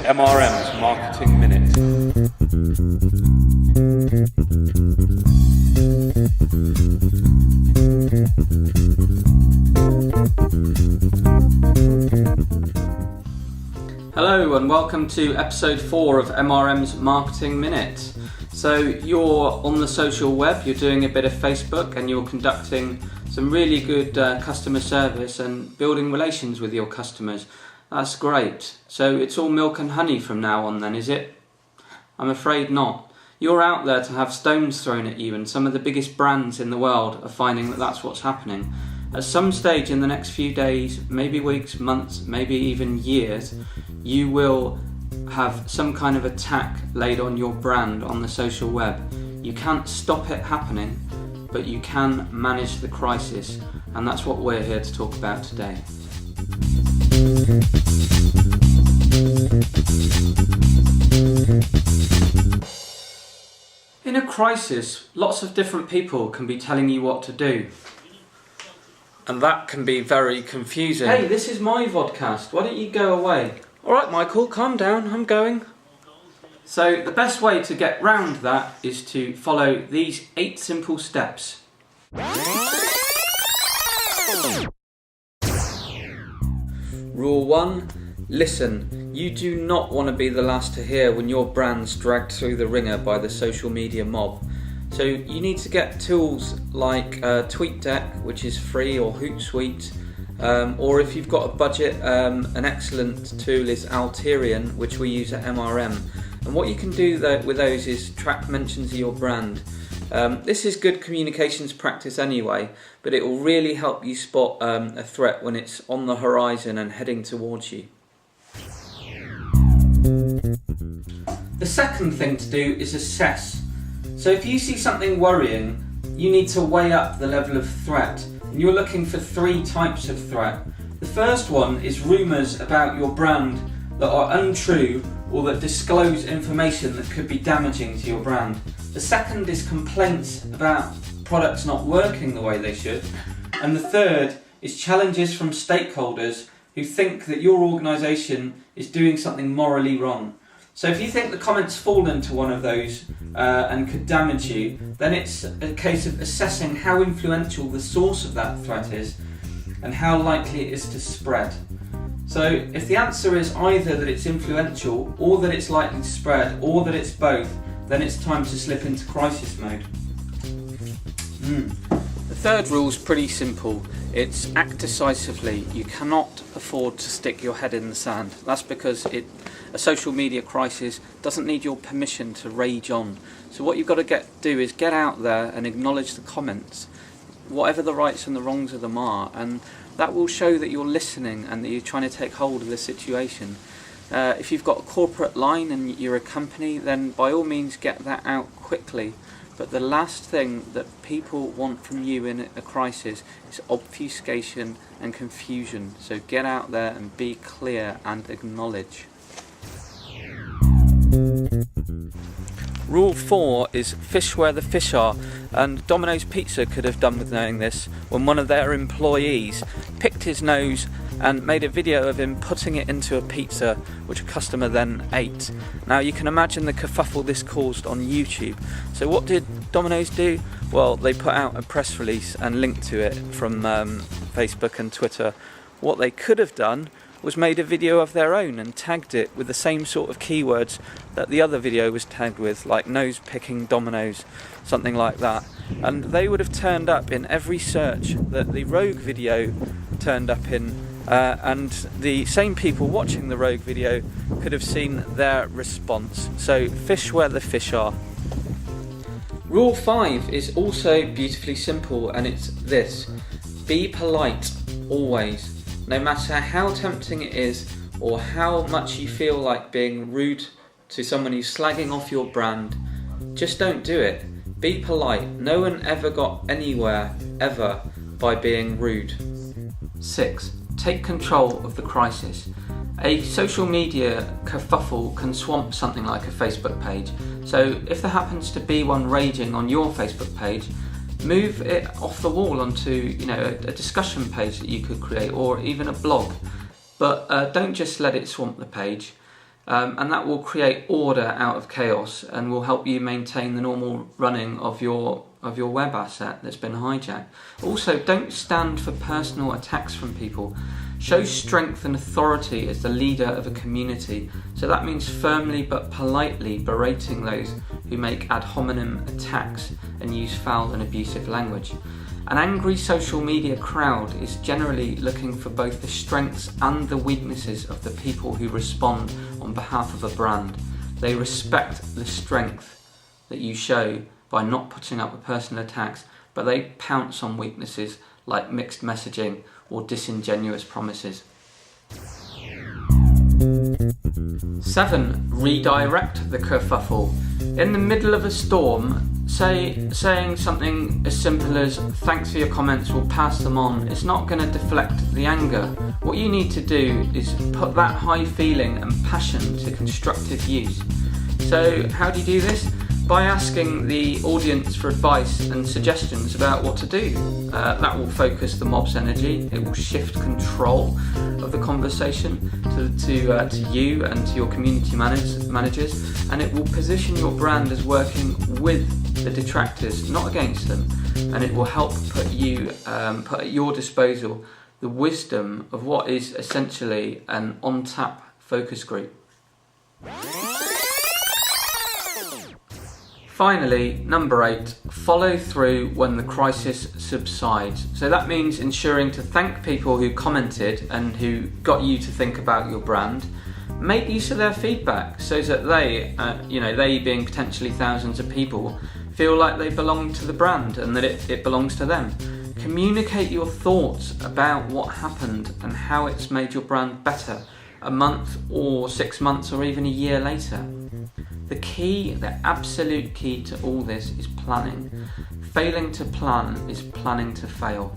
MRM's Marketing Minute. Hello and welcome to episode 4 of MRM's Marketing Minute. So you're on the social web, you're doing a bit of Facebook and you're conducting some really good customer service and building relations with your customers. That's great. So it's all milk and honey from now on then, is it? I'm afraid not. You're out there to have stones thrown at you, and some of the biggest brands in the world are finding that that's what's happening. At some stage in the next few days, maybe weeks, months, maybe even years, you will have some kind of attack laid on your brand on the social web. You can't stop it happening, but you can manage the crisis, and that's what we're here to talk about today. In a crisis, lots of different people can be telling you what to do. And that can be very confusing. Hey, this is my vodcast. Why don't you go away? Alright, Michael, calm down. I'm going. So the best way to get round that is to follow these 8 simple steps. Rule 1. Listen. You do not want to be the last to hear when your brand's dragged through the ringer by the social media mob. So you need to get tools like TweetDeck, which is free, or Hootsuite, or if you've got a budget, an excellent tool is Alterian, which we use at MRM. And what you can do with those is track mentions of your brand. This is good communications practice anyway, but it will really help you spot a threat when it's on the horizon and heading towards you. The second thing to do is assess. So if you see something worrying, you need to weigh up the level of threat. And you're looking for 3 types of threat. The first one is rumours about your brand that are untrue or that disclose information that could be damaging to your brand. The second is complaints about products not working the way they should. And the third is challenges from stakeholders who think that your organisation is doing something morally wrong. So if you think the comments fall into one of those and could damage you, then it's a case of assessing how influential the source of that threat is and how likely it is to spread. So if the answer is either that it's influential, or that it's likely to spread, or that it's both, then it's time to slip into crisis mode. The third rule is pretty simple. It's act decisively. You cannot afford to stick your head in the sand. That's because a social media crisis doesn't need your permission to rage on. So what you've got to do is get out there and acknowledge the comments, whatever the rights and the wrongs of them are, and that will show that you're listening and that you're trying to take hold of the situation. If you've got a corporate line and you're a company, then by all means get that out quickly. But the last thing that people want from you in a crisis is obfuscation and confusion. So get out there and be clear and acknowledge. Rule 4 is fish where the fish are, and Domino's Pizza could have done with knowing this when one of their employees picked his nose and made a video of him putting it into a pizza, which a customer then ate. Now you can imagine the kerfuffle this caused on YouTube. So what did Domino's do? Well, they put out a press release and linked to it from Facebook and Twitter. What they could have done was made a video of their own and tagged it with the same sort of keywords that the other video was tagged with, like nose picking Domino's, something like that. And they would have turned up in every search that the Rogue video turned up in, and the same people watching the Rogue video could have seen their response. So fish where the fish are. Rule 5 is also beautifully simple, and it's this: be polite always. No matter how tempting it is or how much you feel like being rude to someone who's slagging off your brand, just don't do it. Be polite. No one ever got anywhere, ever, by being rude. 6. Take control of the crisis. A social media kerfuffle can swamp something like a Facebook page. So if there happens to be one raging on your Facebook page, move it off the wall onto a discussion page that you could create, or even a blog. But don't just let it swamp the page. and that will create order out of chaos and will help you maintain the normal running of your web asset that's been hijacked. Also, don't stand for personal attacks from people. Show strength and authority as the leader of a community. So that means firmly but politely berating those who make ad hominem attacks and use foul and abusive language. An angry social media crowd is generally looking for both the strengths and the weaknesses of the people who respond on behalf of a brand. They respect the strength that you show by not putting up with personal attacks, but they pounce on weaknesses like mixed messaging or disingenuous promises. 7. Redirect the kerfuffle. In the middle of a storm, saying something as simple as "thanks for your comments, we'll pass them on" is not going to deflect the anger. What you need to do is put that high feeling and passion to constructive use. So how do you do this? By asking the audience for advice and suggestions about what to do. That will focus the mob's energy. It will shift control of the conversation to you and to your community managers, and it will position your brand as working with the detractors, not against them, and it will help put at your disposal the wisdom of what is essentially an on-tap focus group. Finally, number 8, follow through when the crisis subsides. So that means ensuring to thank people who commented and who got you to think about your brand. Make use of their feedback so that they being potentially thousands of people, feel like they belong to the brand and that it belongs to them. Communicate your thoughts about what happened and how it's made your brand better a month or 6 months or even a year later. The absolute key to all this is planning. Failing to plan is planning to fail.